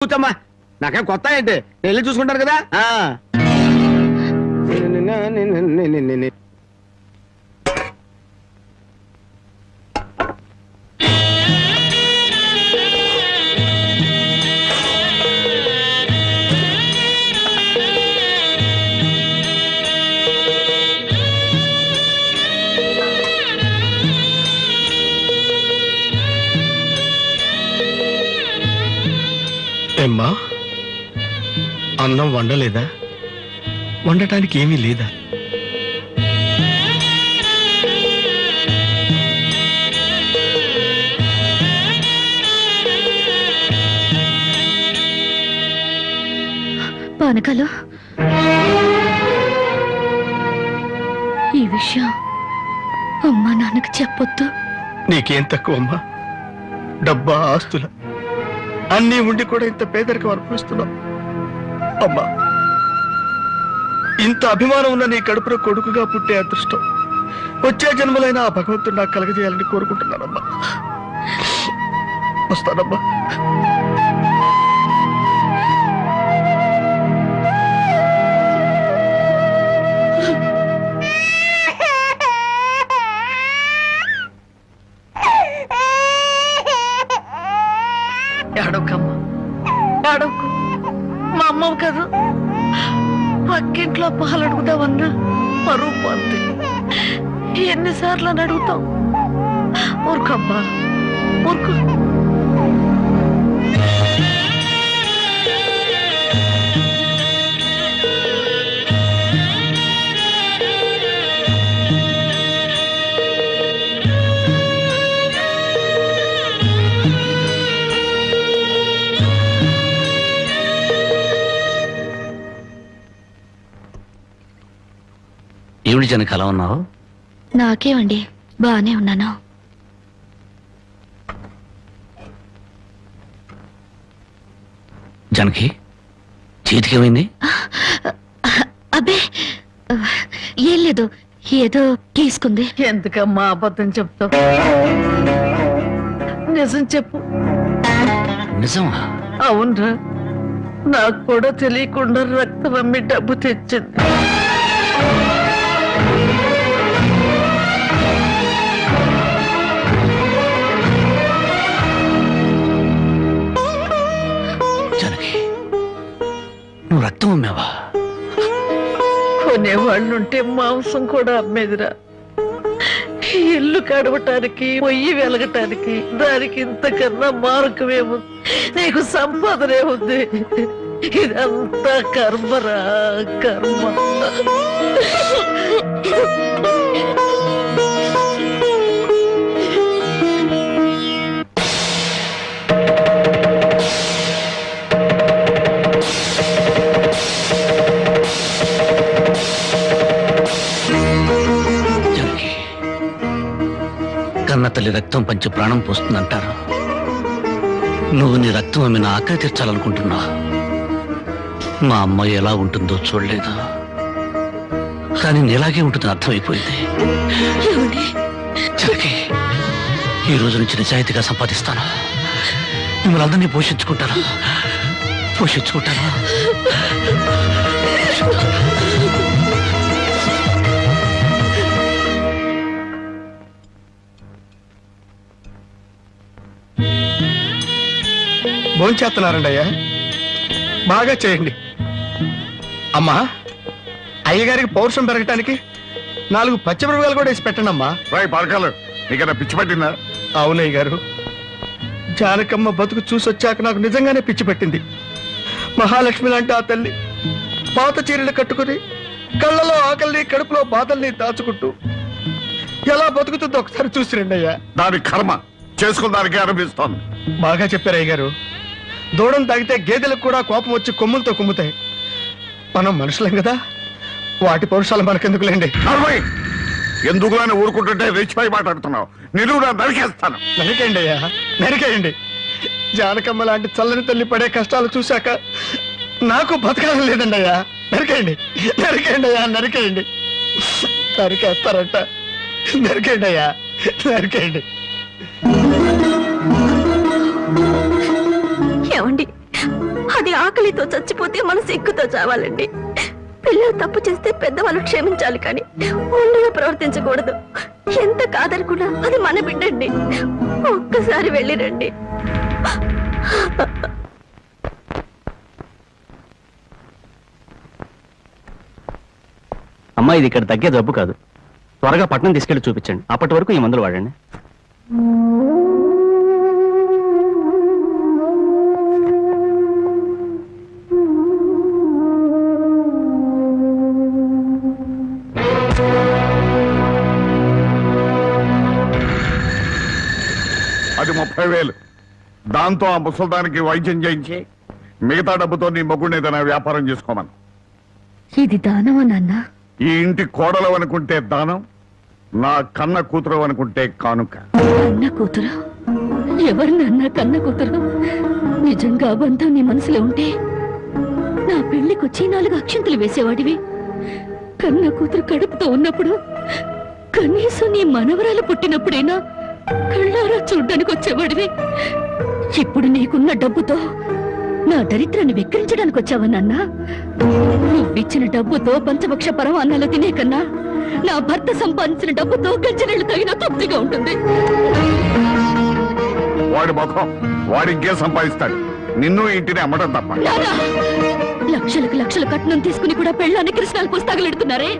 కూర్చోమ్మా, నాకేం కొత్త ఏంటి, వెళ్ళి చూసుకుంటారు కదా. ఏమ్మా, అన్నం వండలేదా? వండటానికి ఏమీ లేదా? పానకాలు, ఈ విషయం అమ్మా నాన్నకు చెప్పొద్దు. నీకేం తక్కువ అమ్మా? డబ్బా, ఆస్తుల అన్నీ ఉండి కూడా ఇంత పేదరికం అనుభవిస్తున్నావు అమ్మా. ఇంత అభిమానం ఉన్న నీ కడుపులో కొడుకుగా పుట్టే అదృష్టం వచ్చే జన్మలైనా ఆ భగవంతుడు నాకు కలగజేయాలని కోరుకుంటున్నానమ్మా. వస్తానమ్మా. ఏడవకమ్మా, ఏడవకు. మా అమ్మవు కదా, పక్కింట్లో పాలు అడుగుతావన్నా పరువు పోద్ది. ఎన్నిసార్లు అని అడుగుతావు? ఊరుకమ్మా, ఊరుకు. ఏమిటి జనకి అలా ఉన్నావు? నాకేమండి, బానే ఉన్నాను. జనకి చేతికి ఏమైంది? అబ్బే ఏం లేదు, ఏదో గీసుకుంది. ఎందుకమ్మా అబద్ధం చెప్తావు? నిజం చెప్పు. నిజమా? అవునరా, నాకు కూడా తెలియకుండా రక్తం అమ్మి డబ్బు తెచ్చింది. నువ్వు రక్తం అమ్మావా? కొనేవాళ్ళుంటే మాంసం కూడా అమ్మేదిరా. ఇల్లు కడవటానికి, పొయ్యి వెలగటానికి దానికి ఇంతకన్నా మార్గమేము? నీకు సంపాదనే ఉంది. ఇదంతా కర్మరా, కర్మ. కన్న తల్లి రక్తం పంచి ప్రాణం పోస్తుందంటారు. నువ్వు నీ రక్తం అమ్మి నా ఆకలి తీర్చాలనుకుంటున్నా. మా అమ్మాయి ఎలా ఉంటుందో చూడలేదు, కానీ నీలాగే ఉంటుందని అర్థమైపోయింది. జనకి, ఈ రోజు నుంచి నిజాయితీగా సంపాదిస్తాను. మిమ్మల్ని అందరినీ పోషించుకుంటాను. భోంచేస్తున్నారండి అయ్యా, బాగా చేయండి. అమ్మా, అయ్యగారికి పౌరుషం పెరగటానికి 4 పచ్చిమిరపకాయలు కూడా వేసి పెట్టండి అమ్మా. పడకాలు నీకన్నా పిచ్చి పట్టిందా? అవునయ్య గారు, జానకమ్మ బతుకు చూసొచ్చాక నాకు నిజంగానే పిచ్చి పట్టింది. మహాలక్ష్మి లాంటి ఆ తల్లి పాత చీరలు కట్టుకుని కళ్ళలో ఆకలిని, కడుపులో బాధల్ని దాచుకుంటూ ఎలా బతుకుతుందో ఒకసారి చూసిరండి అయ్యా. దాని కర్మ చేసుకున్నానికి అనిపిస్తోంది. బాగా చెప్పారు అయ్య గారు. దూడం తాగితే గేదెలకు కూడా కోపం వచ్చి కొమ్ములతో కుమ్ముతాయి. మనం మనుషులేం కదా, వాటి పౌరుషాలు మనకెందుకులేండి. ఎందుకు అని ఊరుకుంటుంటే రెచ్చిపోయి మాట్లాడుతున్నావు. నిలువురా నరికేస్తాను. నరికేయండి అయ్యా, నరికేయండి. జానకమ్మ లాంటి చల్లని తల్లి పడే కష్టాలు చూశాక నాకు బతకాలం లేదండి అయ్యా. నరికేయండి, నరికేయండి అయ్యా, నరికేయండి. నరికేస్తారంట, నరికేయండి అయ్యా, నరికేయండి. ఏమండి, అది ఆకలితో చచ్చిపోతే మన సిగ్గుతో చావాలండి. పిల్లలు తప్పు చేస్తే పెద్దవాళ్ళు క్షమించాలి కానీ ఒండిగా ప్రవర్తించకూడదు. ఎంత కాదనుకున్నా అది మన బిడ్డండి. ఒక్కసారి వెళ్ళిరండి. అమ్మా, ఇది ఇక్కడ తగ్గే జబ్బు కాదు. త్వరగా పట్నం తీసుకెళ్లి చూపించండి. అప్పటి వరకు ఈ మందులు వాడండి. అది 30,000. దాంతో ఆ ముసల్దానికి వైద్యం చేయించి మిగతా డబ్బుతో నీ మొగుడిని ఏదైనా వ్యాపారం చేసుకోమను. ఇది దానమా నాన్న? ఈ ఇంటి కోడలు అనుకుంటే దానం, నా కన్న కూతురు అనుకుంటే కానుక. కన్న కూతురు? ఎవరు నాన్న కన్న కూతురు? నిజంగా బంధం నీ మనసులో ఉంటే నా పెళ్లికొచ్చి 4 అక్షంతలు వేసేవాడివి. కన్న కూతురు కడుపుతో ఉన్నప్పుడు కనీసం నీ మనవరాలు పుట్టినప్పుడైనా కళ్ళారా చూడ్డానికి వచ్చేవాడివి. ఇప్పుడు నీకున్న డబ్బుతో నా దరిద్రాన్ని వెక్కిరించడానికి వచ్చావా నాన్న? నువ్విచ్చిన డబ్బుతో పంచభక్ష పరమాన్నాలు తినే కన్నా నా భర్త సంపాదించిన డబ్బుతో గంజనీళ్లు తగిన తృప్తిగా ఉంటుంది. వాడి ముఖం వాడి ఇంకే సంపాదిస్తాడు. నిన్ను ఇంటిని అమ్మడం తప్ప. నానా, లక్షలకు లక్షల కట్నం తీసుకుని కూడా పెళ్ళాన్ని కృష్ణాలు పుస్తకాలెడుతున్నారే,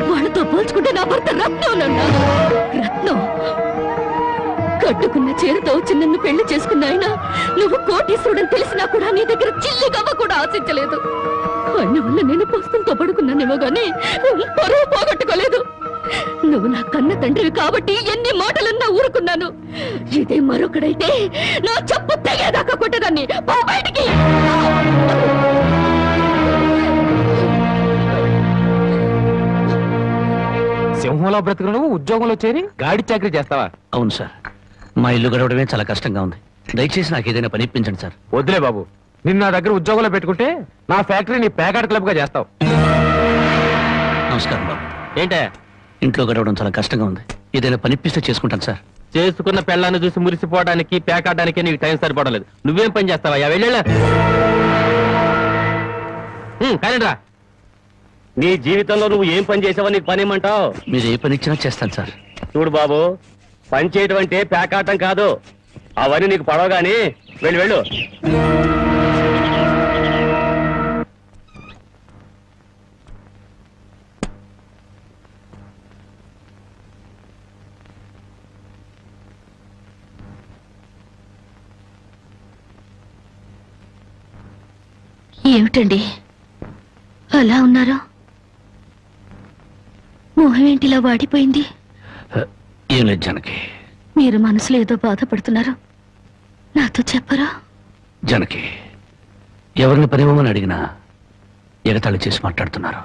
వాళ్ళతో పోల్చుకుంటే నా భర్త రత్నం నాన్న. రత్నం కట్టుకున్న చీరతో వచ్చి నన్ను పెళ్లి చేసుకున్న ఆయన నువ్వు కోటీశ్వరుడని తెలిసినా కూడా నీ దగ్గర చిల్లి గవ్వ కూడా ఆశించలేదు. ఆయన వల్ల నేను పస్తులతో పడుకున్నానేమో గానీ పరువు పోగొట్టుకోలేదు. నువ్వు నా కన్న తండ్రివి కాబట్టి ఎన్ని మాటలన్నా ఊరుకున్నాను. ఇదే మరొకడైతే నా చెప్పు తెగేదాకా కొట్టేదాన్ని. పో బయటికి. సింహంలో బ్రతుకు నువ్వు ఉద్యోగంలో చేరి గాడి చాకరీ చేస్తావా? అవును సార్, మా ఇల్లు గడవడమే చాలా కష్టంగా ఉంది. దయచేసి నాకు ఏదైనా పని ఇప్పించండి సార్. వద్దులే బాబు, నిన్న నా దగ్గర ఉద్యోగంలో పెట్టుకుంటే నా ఫ్యాక్టరీ నీ ప్యాకెట్ క్లబ్ గా చేస్తావు. నమస్కారం బాబు. ఏంటే ఇంట్లో గడవడం చాలా కష్టంగా ఉంది. ఏదైనా పని ఇప్పిస్తే చేసుకుంటాను సార్. చేసుకున్న పెళ్ళాన్ని చూసి మురిసిపోవడానికి ప్యాకాడడానికి నీకు టైం సరిపోవడం. నువ్వేం పని చేస్తావా? వెళ్ళా కానీ రా. నీ జీవితంలో నువ్వు ఏం పని చేసావో నీకు పని ఏమంటావు? మీరు ఏ పని ఇచ్చినా చేస్తాను సార్. చూడు బాబు, పని చేయటం అంటే ప్యాకాటం కాదు. అవన్నీ నీకు పడవగాని వెళ్ళు వెళ్ళు. ఏమిటండి అలా ఉన్నారు? మొహం ఏంటిలా వాడిపోయింది? ఏం లేదు జనకి. మీరు మనసులో ఏదో బాధపడుతున్నారు, నాతో చెప్పరా? జనకి, ఎవరిని పనివ్వమని అడిగినా ఎగతాళి చేసి మాట్లాడుతున్నారు.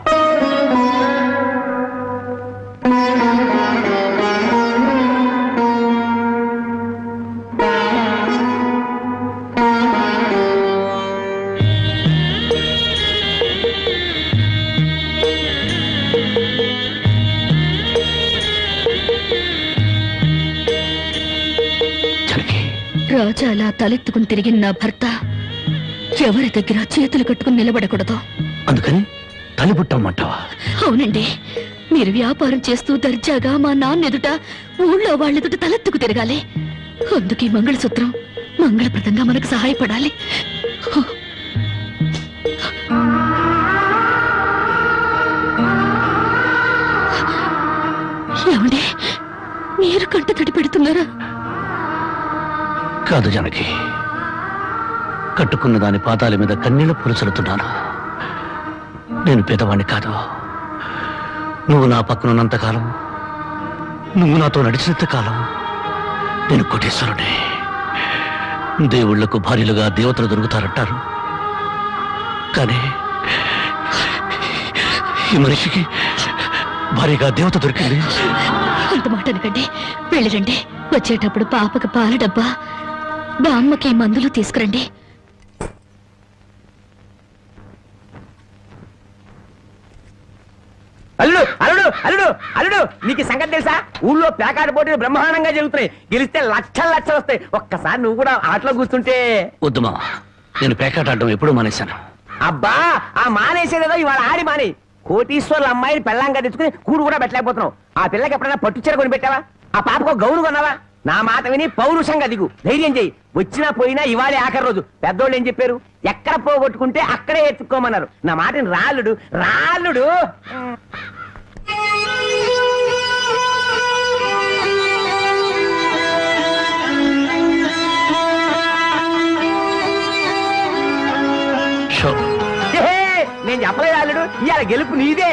రాజా అలా తలెత్తుకుని తిరిగిన నా భర్త ఎవరి దగ్గర చేతులు కట్టుకుని నిలబడకూడదు. అందుకని తలిపుట్టమంటావా? అవునండి, మీరు వ్యాపారం చేస్తూ దర్జాగా మా నాన్న ఎదుట ఊళ్ళో వాళ్ళెదుట తలెత్తుకు తిరగాలి. అందుకే మంగళసూత్రం మంగళప్రదంగా మనకు సహాయపడాలి. ఏమండి, మీరు కంట తడి పెడుతున్నారా? కాదు జనకి, కట్టుకున్న దాని పాదాల మీద కన్నీళ్లు పులుచలుతున్నాను. నేను పేదవాణ్ణి కాదు. నువ్వు నా పక్కనున్నంతకాలం, నువ్వు నాతో నడిచినంత కాలం నేను కోటీశ్వరుడే. దేవుళ్లకు భార్యలుగా దేవతలు దొరుకుతారంటారు, కానీ ఈ మనిషికి భార్యగా దేవత దొరికింది. అంత మాట అనకండి, వెళ్ళిరండి. వచ్చేటప్పుడు పాపకు పాల డబ్బా, బామ్మకి మందులు తీసుకురండి. అల్లుడు అల్లుడు అల్లుడు అల్లుడు, నీకు సంగతి తెలుసా? ఊళ్ళో ప్యాకాట పోటీలు బ్రహ్మాండంగా జరుగుతున్నాయి. గెలిస్తే లక్షలు లక్షలు వస్తాయి. ఒక్కసారి నువ్వు కూడా ఆటలో కూర్చుంటే. వద్దుమా, నేను పేకాట ఆడడం ఎప్పుడూ మానేశాను. అబ్బా ఆ మానేసేదేదో ఇవాళ ఆడి మాని. కోటీశ్వర్ల అమ్మాయిని పెళ్ళంగా తెచ్చుకుని కూడు కూడా పెట్టలేకపోతున్నావు. ఆ పిల్లకి ఎప్పుడైనా పట్టుచీర కొని పెట్టావా? ఆ పాపకు గౌను కొన్నావా? నా మాట విని పౌరుషంగా దిగు, ధైర్యం చెయ్యి. వచ్చినా పోయినా ఇవాళే ఆఖరి రోజు. పెద్దోళ్ళు ఏం చెప్పారు? ఎక్కడ పోగొట్టుకుంటే అక్కడే ఎత్తుక్కోమన్నారు. నా మాటని రాళ్ళుడు రాళ్ళుడు. నేను చెప్పలేదు రాళ్ళుడు, ఇవాళ గెలుపు నీదే.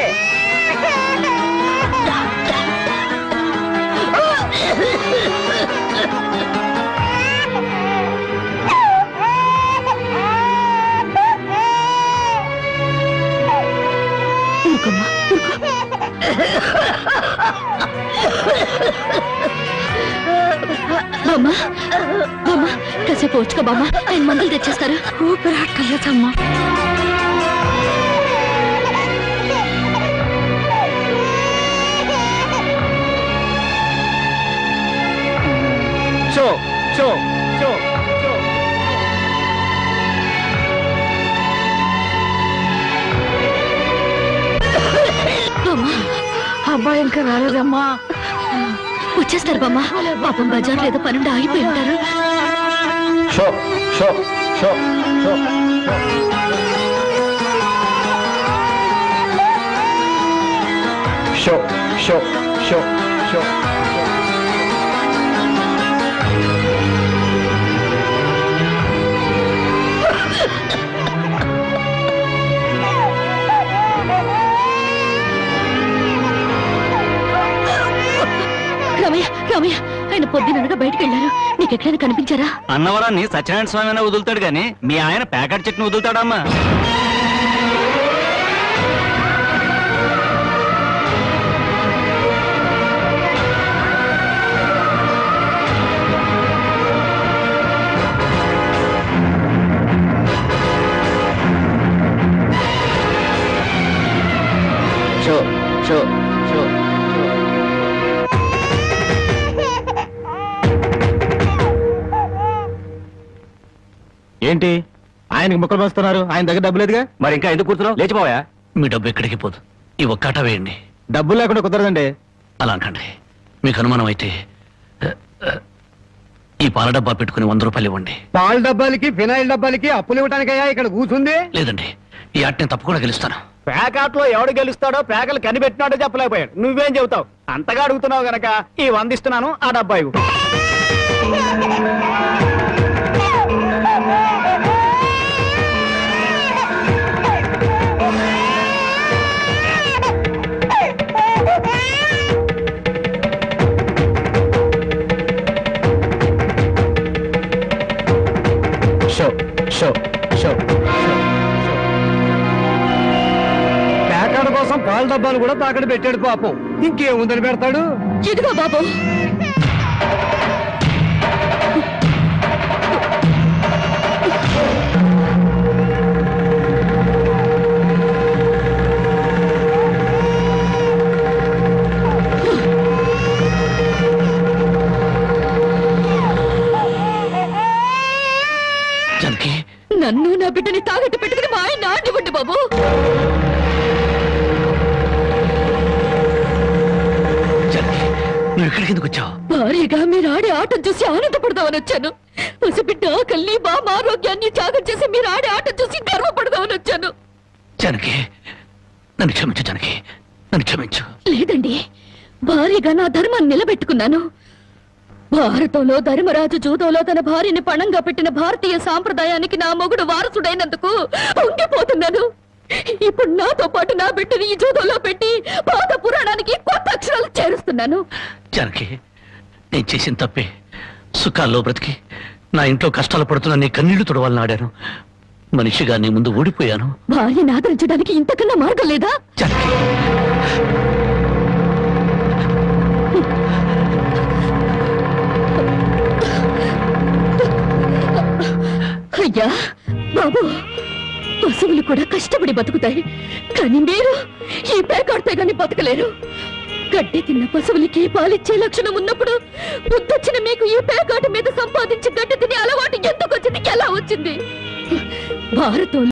బామ్మా బామ్మా కాసేపు వచ్చుకో బామ్మా, ఆయన మందులు తెచ్చేస్తారు. ఊపిరాటలేదమ్మా. షో షో షో అబ్బాయి ఇంకా రాలేదమ్మా. వచ్చేస్తారు బామ్మా. పాపం బజార్లో ఏదో పనుండి ఆగిపోయి ఉంటారు. షో షో షో షో షో షో షో షో రామయ్య రామయ్య, ఆయన పొద్దుననగా బయటకు వెళ్ళారు. నీకు ఎక్కడైనా కనిపించారా? అన్నవరాన్ని సత్యనారాయణ స్వామి అయినా వదులుతాడు గాని మీ ఆయన ప్యాకెట్ చెట్టును వదులుతాడమ్మా. షో షో షో ఏంటి ఆయనకి ముక్కలు వస్తున్నారు? ఆయన దగ్గర డబ్బు లేదుగా, మరి ఇంకా ఎందుకు కూర్చున్నావు? లేచిపోయా. మీ డబ్బు ఎక్కడికి పోదు. ఈ ఒక్కాట వేయండి. డబ్బులు లేకుండా కుదరదండి. అలా అంటండి. మీకు అనుమానం అయితే ఈ పాల డబ్బా పెట్టుకుని 100 రూపాయలు ఇవ్వండి. పాల డబ్బాలకి ఫినాయిల్ డబ్బాలకి అప్పులు ఇవ్వడానికయ్యా ఇక్కడ కూర్చుంది? లేదండి, ఈ ఆట నేను తప్పకుండా గెలుస్తాను. ప్యాకాట్ లో ఎవడు గెలుస్తాడో ప్యాకలు కనిపెట్టినాడో చెప్పలేకపోయాడు. నువ్వేం చెబుతావు? అంతగా అడుగుతున్నావు గనక ఈ 100 ఇస్తున్నాను, ఆ డబ్బా ఇవ్వు. షో షో షో ప్యాకాడ కోసం పాల డబ్బాలు కూడా తాకడ పెట్టాడు పాపం. ఇంకేముందని పెడతాడు? ఇదిగో బాబు. జానకి, నన్ను నా బిడ్డని తాగట్టు పెట్టుకుని మా ఆయన ఆడివ్వండి బాబు. జానకి, నువ్వు ఇక్కడికి ఎందుకు వచ్చావు? భారీగా మీరు ఆడే ఆటను చూసి ఆనందపడదామని వచ్చాను. పసిబిడ్డ ఆకలిని బామ్మ ఆరోగ్యాన్ని త్యాగం చేసి మీరు ఆడే ఆట చూసి గర్వపడదామని వచ్చాను. జానకి, నన్ను క్షమించు. జానకి, నన్ను క్షమించు. లేదండి, భారీగా నా ధర్మాన్ని నిలబెట్టుకున్నాను. భారతంలో ధర్మరాజు జూదంలో తన భార్యని పణంగా పెట్టిన భారతీయ సాంప్రదాయానికి నా మొగుడు వారసుడైనందుకు ఉండిపోతున్నాను. ఇప్పుడు నాతో పాటు నా బిడ్డని ఈ జూదంలో పెట్టి పాత పురాణానికి కొత్త అక్షరాలు చేరుస్తున్నాను. జానకి, నేను చేసిన తప్పే. సుఖాల్లో బ్రతికి నా ఇంట్లో కష్టాలు పడుతున్నా నీ కన్నీళ్లు తుడవాలని ఆడాను. మనిషిగా నీ ముందు ఓడిపోయాను. భార్యని ఆదరించడానికి ఇంతకన్నా మార్గం లేదా? జానకి, అయ్యా బాబు, పశువులు కూడా కష్టపడి బతుకుతాయి, కానీ మీరు ఈ పేకాడితే గాని బతకలేరు. గడ్డి తిన్న పశువులకి పాలిచ్చే లక్షణం ఉన్నప్పుడు బుద్ధొచ్చిన మీకు ఈ పేకాట మీద సంపాదించి గడ్డి తినే అలవాటు ఎందుకు వచ్చింది, ఎలా వచ్చింది? భారతం